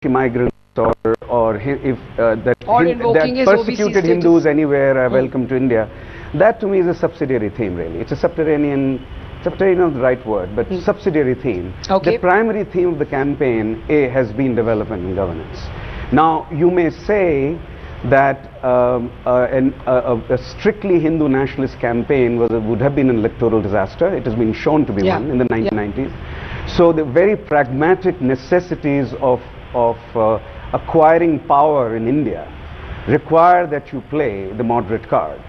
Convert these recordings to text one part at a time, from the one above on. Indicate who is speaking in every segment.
Speaker 1: migrants or if that persecuted
Speaker 2: OBC
Speaker 1: Hindus anywhere are welcome to India, that to me is a subsidiary theme really. It's a subterranean is not the right word, but subsidiary theme.
Speaker 2: Okay.
Speaker 1: The primary theme of the campaign has been development and governance. Now you may say that a strictly Hindu nationalist campaign would have been an electoral disaster. It has been shown to be one in the 1990s. So the very pragmatic necessities of acquiring power in India require that you play the moderate card.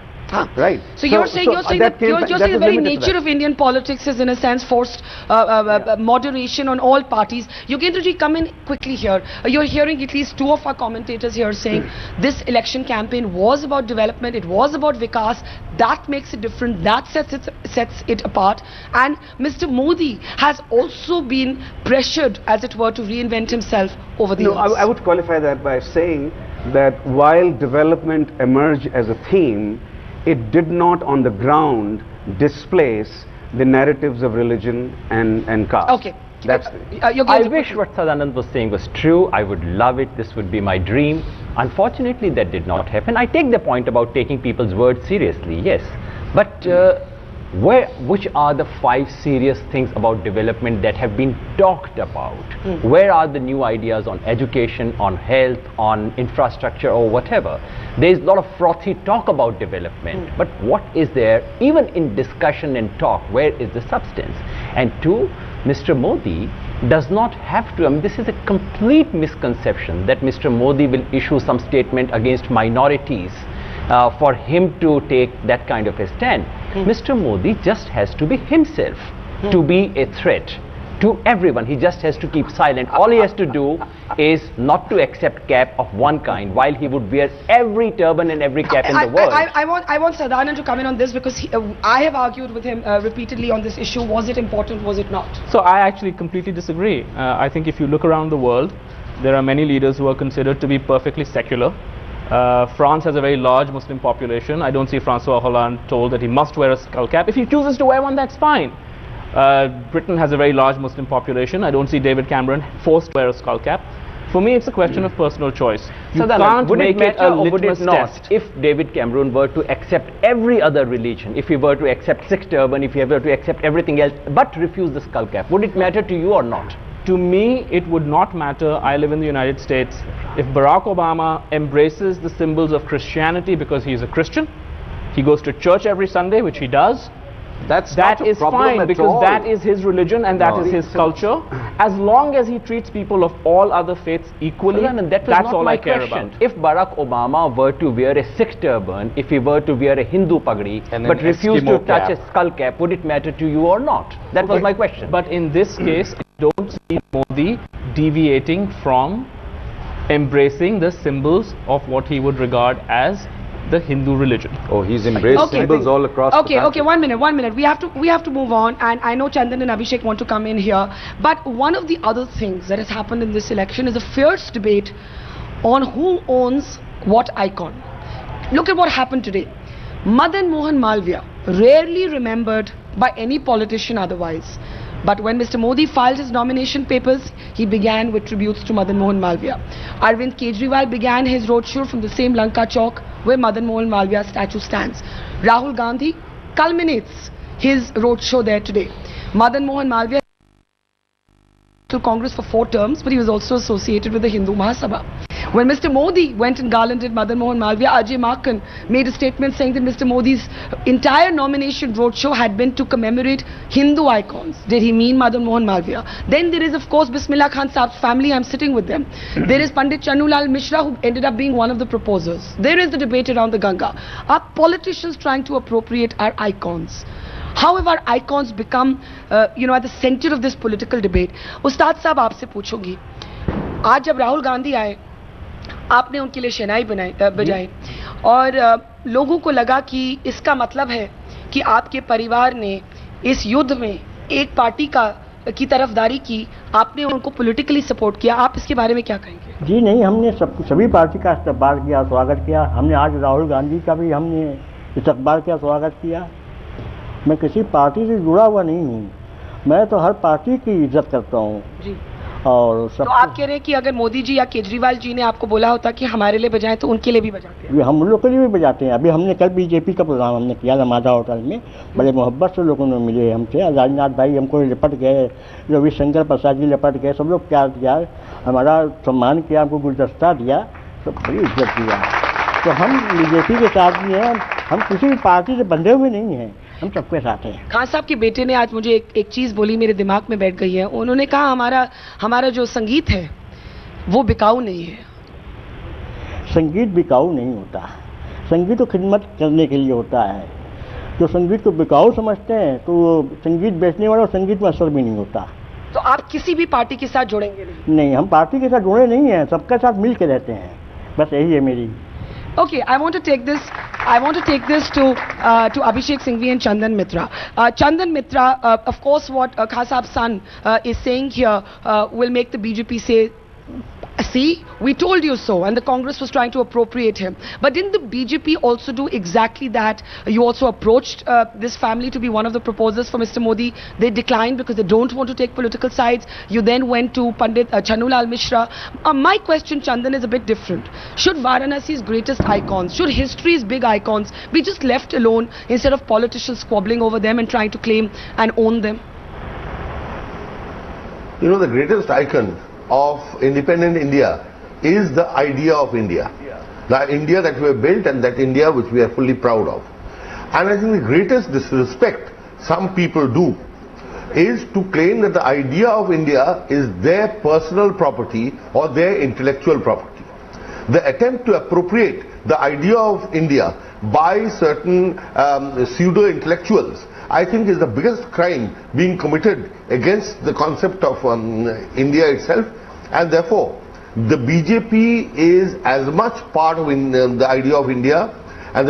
Speaker 1: Right.
Speaker 2: So you're saying the very nature of Indian politics is in a sense forced moderation on all parties. Yogendraji, come in quickly here. You're hearing at least two of our commentators here saying this election campaign was about development, it was about Vikas. That makes it different, that sets it apart. And Mr. Modi has also been pressured, as it were, to reinvent himself over the years.
Speaker 1: I would qualify that by saying that while development emerged as a theme, it did not on the ground displace the narratives of religion and caste.
Speaker 2: Okay.
Speaker 3: I wish what Sadanand was saying was true. I would love it. This would be my dream. Unfortunately, that did not happen. I take the point about taking people's words seriously, yes. But which are the 5 serious things about development that have been talked about? Where are the new ideas on education, on health, on infrastructure or whatever? There is a lot of frothy talk about development, but what is there, even in discussion and talk, where is the substance? And 2, Mr. Modi does not have to, I mean, this is a complete misconception that Mr. Modi will issue some statement against minorities for him to take that kind of a stand. Mr. Modi just has to be himself to be a threat to everyone. He just has to keep silent. All he has to do is not to accept cap of one kind, while he would wear every turban and every cap in the world.
Speaker 2: I want Sadanand to come in on this, because I have argued with him repeatedly on this issue. Was it important, was it not?
Speaker 4: So I actually completely disagree. I think if you look around the world, there are many leaders who are considered to be perfectly secular. France has a very large Muslim population. I don't see Francois Hollande told that he must wear a skull cap. If he chooses to wear one, that's fine. Britain has a very large Muslim population. I don't see David Cameron forced to wear a skull cap. For me, it's a question of personal choice. You can't make it a litmus test.
Speaker 3: If David Cameron were to accept every other religion, if he were to accept Sikh turban, if he were to accept everything else, but refuse the skull cap, would it matter to you or not?
Speaker 4: To me, it would not matter. I live in the United States. If Barack Obama embraces the symbols of Christianity because he is a Christian, he goes to church every Sunday, which he does, that is fine, because that is his religion and that is his culture. As long as he treats people of all other faiths equally, that's all I care about.
Speaker 3: If Barack Obama were to wear a Sikh turban, if he were to wear a Hindu pagdi, but refuse to touch a skull cap, would it matter to you or not? That was my question.
Speaker 4: But in this case, I don't see Modi deviating from embracing the symbols of what he would regard as the Hindu religion.
Speaker 5: Oh, he's embraced symbols all across the country.
Speaker 2: Okay, one minute. We have to move on, and I know Chandan and Abhishek want to come in here. But one of the other things that has happened in this election is a fierce debate on who owns what icon. Look at what happened today. Madan Mohan Malviya, rarely remembered by any politician otherwise. But when Mr. Modi filed his nomination papers, he began with tributes to Madan Mohan Malviya. Arvind Kejriwal began his roadshow from the same Lanka Chowk where Madan Mohan Malviya's statue stands. Rahul Gandhi culminates his roadshow there today. Madan Mohan Malviya to Congress for 4 terms, but he was also associated with the Hindu Mahasabha. When Mr. Modi went and garlanded Madan Mohan Malviya, Ajay Makhan made a statement saying that Mr. Modi's entire nomination roadshow had been to commemorate Hindu icons. Did he mean Madan Mohan Malviya? Then there is, of course, Bismillah Khan Saab's family. I'm sitting with them. There is Pandit Chanulal Mishra, who ended up being one of the proposers. There is the debate around the Ganga. Are politicians trying to appropriate our icons? How have our icons become, at the center of this political debate? Ustad Saab, आपसे पूछूंगी. आज जब राहुल गांधी आए, आपने उनके लिए शहनाई बजाई और लोगों को लगा कि इसका मतलब है कि आपके परिवार ने इस युद्ध में एक पार्टी की तरफदारी की, आपने उनको पॉलिटिकली सपोर्ट किया. आप इसके बारे में क्या कहेंगे?
Speaker 6: जी नहीं, हमने सभी पार्टी का इस्तकबाल किया, स्वागत किया. हमने आज राहुल गांधी का भी हमने इस्तकबाल किया, स्वागत किया. मैं किसी पार्टी से जुड़ा हुआ नहीं हूँ. मैं तो हर पार्टी की इज्जत करता हूँ. और सब।
Speaker 2: तो आप कह रहे हैं कि अगर मोदी जी या केजरीवाल जी ने आपको बोला होता कि हमारे लिए बजाएं तो उनके लिए भी बजाते हैं?
Speaker 6: हम लोग के लिए भी बजाते हैं। अभी हमने कल बीजेपी का प्रोग्राम हमने किया रमादा होटल में, बड़े मोहब्बत से लोगों ने मिले हमसे, राजनाथ भाई हमको लिपट गए, रविशंकर प्रसाद जी लिपट गए, सब लोग प्यार किया, हमारा सम्मान किया, हमको गुलदस्ता दिया, सब बड़ी इज्जत दिया। तो हम बीजेपी के साथ भी हैं, हम किसी भी पार्टी से बंधे हुए नहीं हैं, हम सबके साथ हैं।
Speaker 2: खान साहब के बेटे ने आज मुझे एक चीज बोली, मेरे दिमाग में बैठ गई है। उन्होंने कहा हमारा जो संगीत है वो बिकाऊ नहीं है।
Speaker 6: संगीत बिकाऊ नहीं होता, संगीत तो खिदमत करने के लिए होता है। जो संगीत को बिकाऊ समझते हैं तो संगीत बेचने वाला संगीत में असर भी नहीं होता।
Speaker 2: तो आप किसी भी पार्टी के साथ जुड़ेंगे नहीं?
Speaker 6: नहीं, हम पार्टी के साथ जुड़े नहीं हैं, सबके साथ मिल के रहते हैं, बस यही है मेरी।
Speaker 2: Okay, I want to take this to Abhishek Singhvi and Chandan Mitra. Chandan Mitra, of course, what Khan Saab's son is saying here will make the BJP say, see, we told you so, and the Congress was trying to appropriate him. But didn't the BJP also do exactly that? You also approached this family to be one of the proposers for Mr. Modi. They declined because they don't want to take political sides. You then went to Pandit Chanulal Mishra. My question, Chandan, is a bit different. Should Varanasi's greatest icons, should history's big icons be just left alone instead of politicians squabbling over them and trying to claim and own them?
Speaker 7: You know, the greatest icon of independent India is the idea of India. The India that we have built and that India which we are fully proud of. And I think the greatest disrespect some people do is to claim that the idea of India is their personal property or their intellectual property. The attempt to appropriate the idea of India by certain pseudo-intellectuals, I think, is the biggest crime being committed against the concept of India itself, and therefore the BJP is as much part of the idea of India, and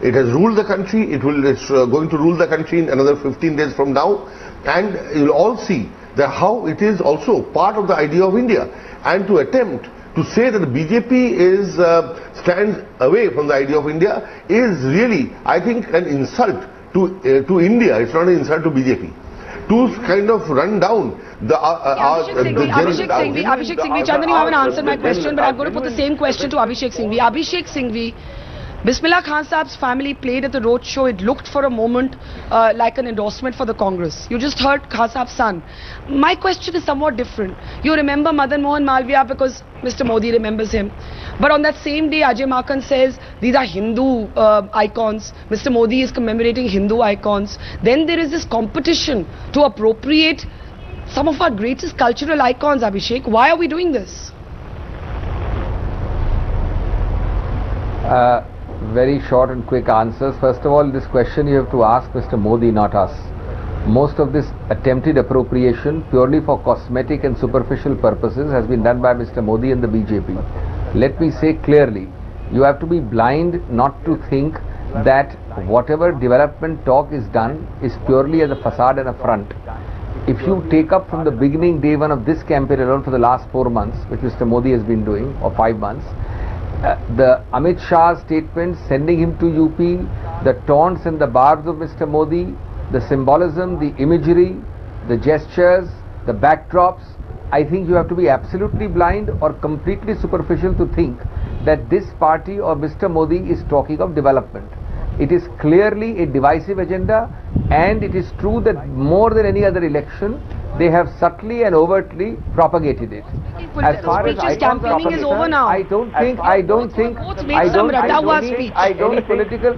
Speaker 7: it has ruled the country. It's going to rule the country in another 15 days from now, and you'll all see that how it is also part of the idea of India. And to attempt to say that the BJP stands away from the idea of India is really, I think, an insult to India. It's not an insult to BJP. To kind of run down the
Speaker 2: Abhishek Singhvi, Chandan, you haven't answered my question, but I'm going to put the same question to Abhishek Singhvi. Abhishek Singhvi, Bismillah Khan Saab's family played at the road show. It looked for a moment like an endorsement for the Congress. You just heard Khan Saab's son. My question is somewhat different. You remember Madan Mohan Malviya because Mr. Modi remembers him. But on that same day, Ajay Makan says these are Hindu icons. Mr. Modi is commemorating Hindu icons. Then there is this competition to appropriate some of our greatest cultural icons, Abhishek. Why are we doing this?
Speaker 8: Very short and quick answers. First of all, this question you have to ask Mr. Modi, not us. Most of this attempted appropriation purely for cosmetic and superficial purposes has been done by Mr. Modi and the BJP. Let me say clearly, you have to be blind not to think that whatever development talk is done is purely as a facade and a front. If you take up from the beginning day one of this campaign alone for the last 4 months, which Mr. Modi has been doing, or 5 months, the Amit Shah statement sending him to UP, the taunts and the barbs of Mr. Modi, the symbolism, the imagery, the gestures, the backdrops, I think you have to be absolutely blind or completely superficial to think that this party or Mr. Modi is talking of development. It is clearly a divisive agenda, and it is true that more than any other election, they have subtly and overtly propagated it.
Speaker 2: As far as campaigning is over now.
Speaker 8: I don't think political.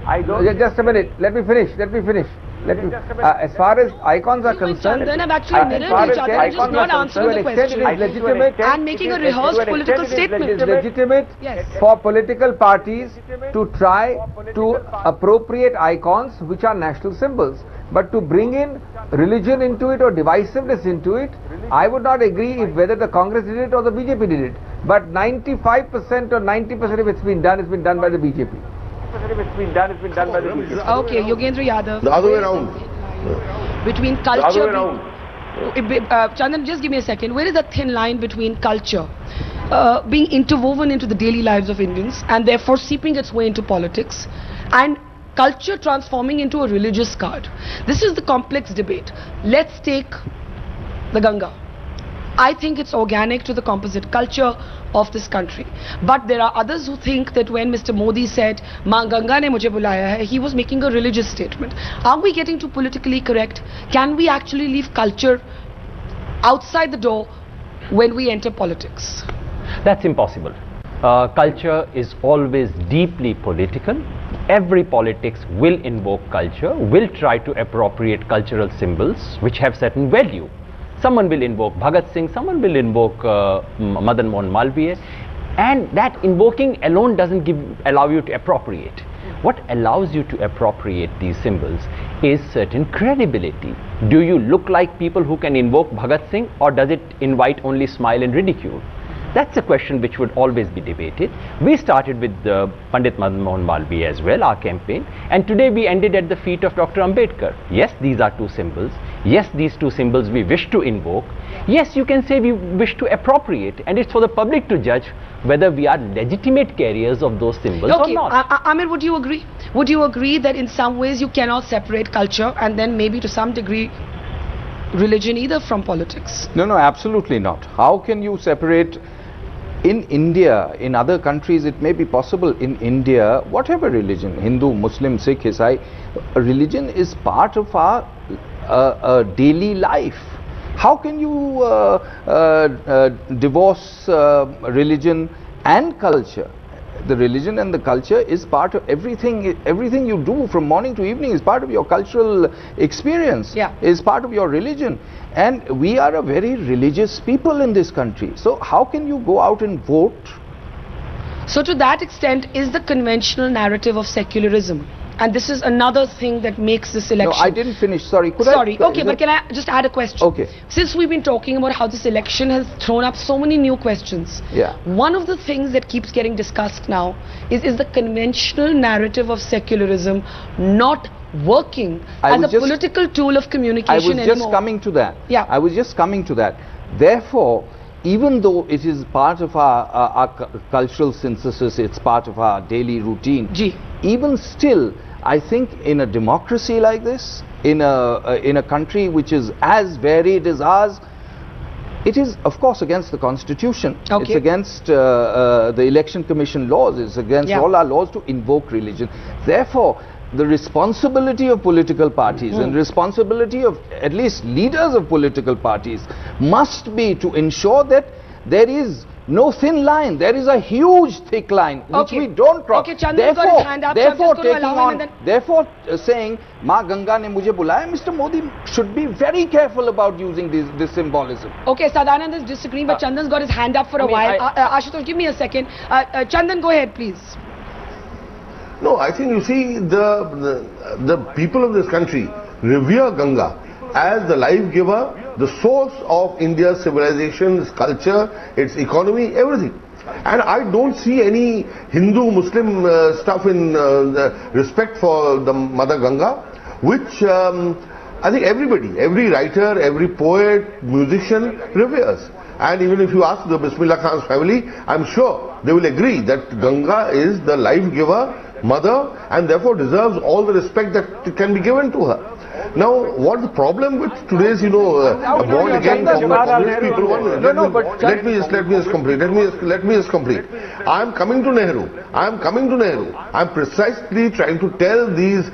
Speaker 8: Just a minute. Let me finish. As far as icons are concerned,
Speaker 2: Chandan have actually mirrored each other, just not answering the question.
Speaker 8: It is legitimate
Speaker 2: and making a rehearsed political statement.
Speaker 8: It is legitimate for political parties to try to appropriate icons which are national symbols. But to bring in religion into it or divisiveness into it, I would not agree if whether the Congress did it or the BJP did it. But 95% or 90% of it's been done by the BJP.
Speaker 2: Okay, Yogendra Yadav.
Speaker 7: The other way around.
Speaker 2: Between culture... Chandan, just give me a second. Where is that thin line between culture being interwoven into the daily lives of Indians and therefore seeping its way into politics, and culture transforming into a religious card? This is the complex debate. Let's take the Ganga. I think it's organic to the composite culture of this country. But there are others who think that when Mr. Modi said, "Maa Ganga ne mujhe bulaya hai," he was making a religious statement. Are we getting too politically correct? Can we actually leave culture outside the door when we enter politics?
Speaker 3: That's impossible. Culture is always deeply political. Every politics will invoke culture, will try to appropriate cultural symbols which have certain value. Someone will invoke Bhagat Singh, someone will invoke Madan Mohan Malviya, and that invoking alone doesn't allow you to appropriate. What allows you to appropriate these symbols is certain credibility. Do you look like people who can invoke Bhagat Singh, or does it invite only smile and ridicule? That's a question which would always be debated. We started with Pandit Madan Mohan Malviya as well, our campaign, and today we ended at the feet of Dr. Ambedkar. Yes, these are two symbols. Yes, these two symbols we wish to invoke. Yes, you can say we wish to appropriate, and it's for the public to judge whether we are legitimate carriers of those symbols or not.
Speaker 2: Amir, would you agree? Would you agree that in some ways you cannot separate culture and then maybe to some degree religion either from politics?
Speaker 5: No, absolutely not. How can you separate? In India, in other countries it may be possible. In India, whatever religion, Hindu, Muslim, Sikh, Isai, religion is part of our daily life. How can you divorce religion and culture? The religion and the culture is part of everything. Everything you do from morning to evening is part of your cultural experience, is part of your religion. And we are a very religious people in this country. So how can you go out and vote?
Speaker 2: So to that extent, is the conventional narrative of secularism, and this is another thing that makes this election...
Speaker 5: No, I didn't finish, sorry.
Speaker 2: Okay, but can I just add a question?
Speaker 5: Okay.
Speaker 2: Since we've been talking about how this election has thrown up so many new questions, one of the things that keeps getting discussed now is the conventional narrative of secularism not working as a political tool of communication anymore.
Speaker 5: I was just coming to that. I was just coming to that. Therefore, even though it is part of our cultural synthesis, it's part of our daily routine, even still, I think in a democracy like this, in a country which is as varied as ours, it is of course against the constitution, it's against the election commission laws, it's against all our laws to invoke religion. Therefore, the responsibility of political parties and responsibility of at least leaders of political parties must be to ensure that there is no thin line, there is a huge thick line which we don't cross. Therefore saying "Ma Ganga ne mujhe bulaya," Mr. Modi should be very careful about using this symbolism.
Speaker 2: Okay, Sadanand is disagreeing, but Chandan's got his hand up for a while. Ashutosh, give me a second. Chandan, go ahead please.
Speaker 7: No, I think you see the people of this country revere Ganga as the life giver, the source of India's civilization, its culture, its economy, everything. And I don't see any Hindu, Muslim stuff in respect for the Mother Ganga, which I think everybody, every writer, every poet, musician reveres. And even if you ask the Bismillah Khan's family, I'm sure they will agree that Ganga is the life giver, mother, and therefore deserves all the respect that can be given to her. Now, what the problem with today's, born again Congress people want? Let me just complete. Let me just complete. I am coming to Nehru. I am precisely trying to tell these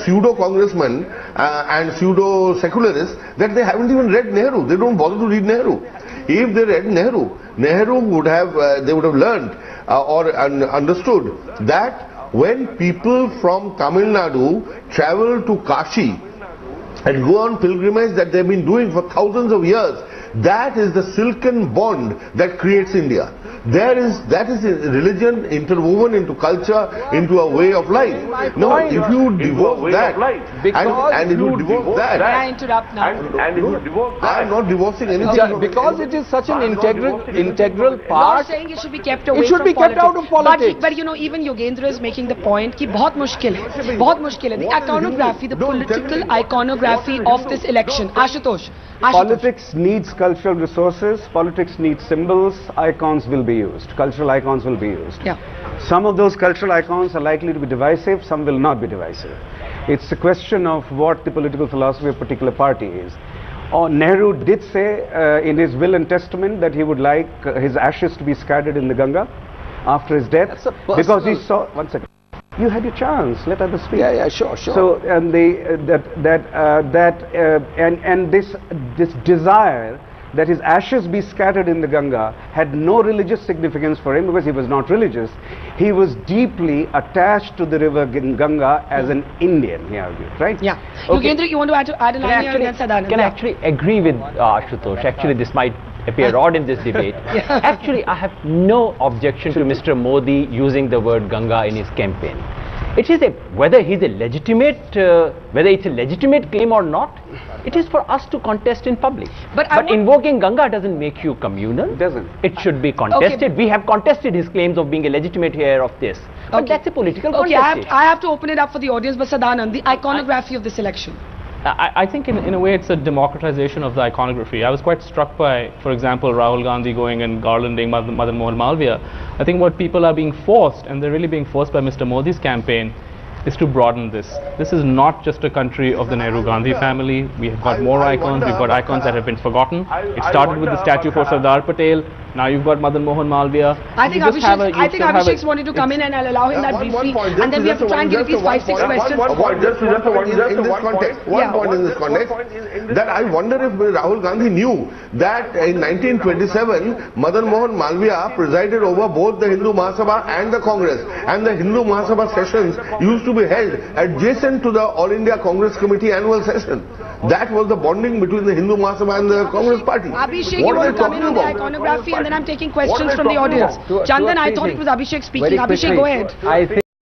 Speaker 7: pseudo congressmen and pseudo secularists that they haven't even read Nehru. They don't bother to read Nehru. If they read Nehru would have they would have learned or understood that when people from Tamil Nadu travel to Kashi and go on pilgrimage that they've been doing for thousands of years, that is the silken bond that creates India. That is religion interwoven into culture, into a way of life. Now, if you divorce that, and if you divorce that,
Speaker 2: I interrupt now.
Speaker 7: I am not divorcing anything.
Speaker 5: Because it is such an integral part.
Speaker 2: You're saying it should be kept away
Speaker 5: from politics. It should be kept out of politics.
Speaker 2: But even Yogendra is making the point कि बहुत मुश्किल है. The iconography, the political iconography of this election. Ashutosh.
Speaker 1: Politics needs cultural resources, politics needs symbols, icons will be used, cultural icons will be used. Some of those cultural icons are likely to be divisive, some will not be divisive. It's a question of what the political philosophy of a particular party is. Nehru did say in his will and testament that he would like his ashes to be scattered in the Ganga after his death, because he saw. One second. You had your chance. Let others speak.
Speaker 5: Yeah, sure.
Speaker 1: So, and this desire that his ashes be scattered in the Ganga had no religious significance for him, because he was not religious. He was deeply attached to the river Ganga as an Indian, he argued, right?
Speaker 2: Yeah.
Speaker 1: Okay.
Speaker 2: Yukendra, you want to add a line here against Sadanand?
Speaker 3: Can I actually agree with Ashutosh? Actually, this might appear odd in this debate. Actually, I have no objection to Mr. Modi using the word Ganga in his campaign. It is whether it's a legitimate claim or not, it is for us to contest in public. But invoking Ganga doesn't make you communal.
Speaker 1: It doesn't.
Speaker 3: It should be contested. Okay. We have contested his claims of being a legitimate heir of this. But that's a political contestation.
Speaker 2: I have to open it up for the audience, but Sadanand, the iconography of this election.
Speaker 4: I think in a way it's a democratization of the iconography. I was quite struck by, for example, Rahul Gandhi going and garlanding Madan Mohan Malviya. I think what people are being forced, and they're really being forced by Mr. Modi's campaign, is to broaden this. This is not just a country of the Nehru Gandhi family. We have got more icons. We've got icons that have been forgotten. It started with the statue for Sardar Patel. Now you've got Madan Mohan Malviya.
Speaker 2: I think Abhishek's wanted to come in, and I'll allow him that briefly. And then we have to try and give these 5-6 questions.
Speaker 7: One point in this context, that I wonder if Rahul Gandhi knew that in 1927, Madan Mohan Malviya presided over both the Hindu Mahasabha and the Congress. And the Hindu Mahasabha sessions used to be held adjacent to the All India Congress Committee annual session. That was the bonding between the Hindu Mahasabha and the Congress party.
Speaker 2: Abhishek, you want to come in on the iconography, and then I'm taking questions from the audience. Chandan, I thought it was Abhishek speaking. Abhishek, go ahead.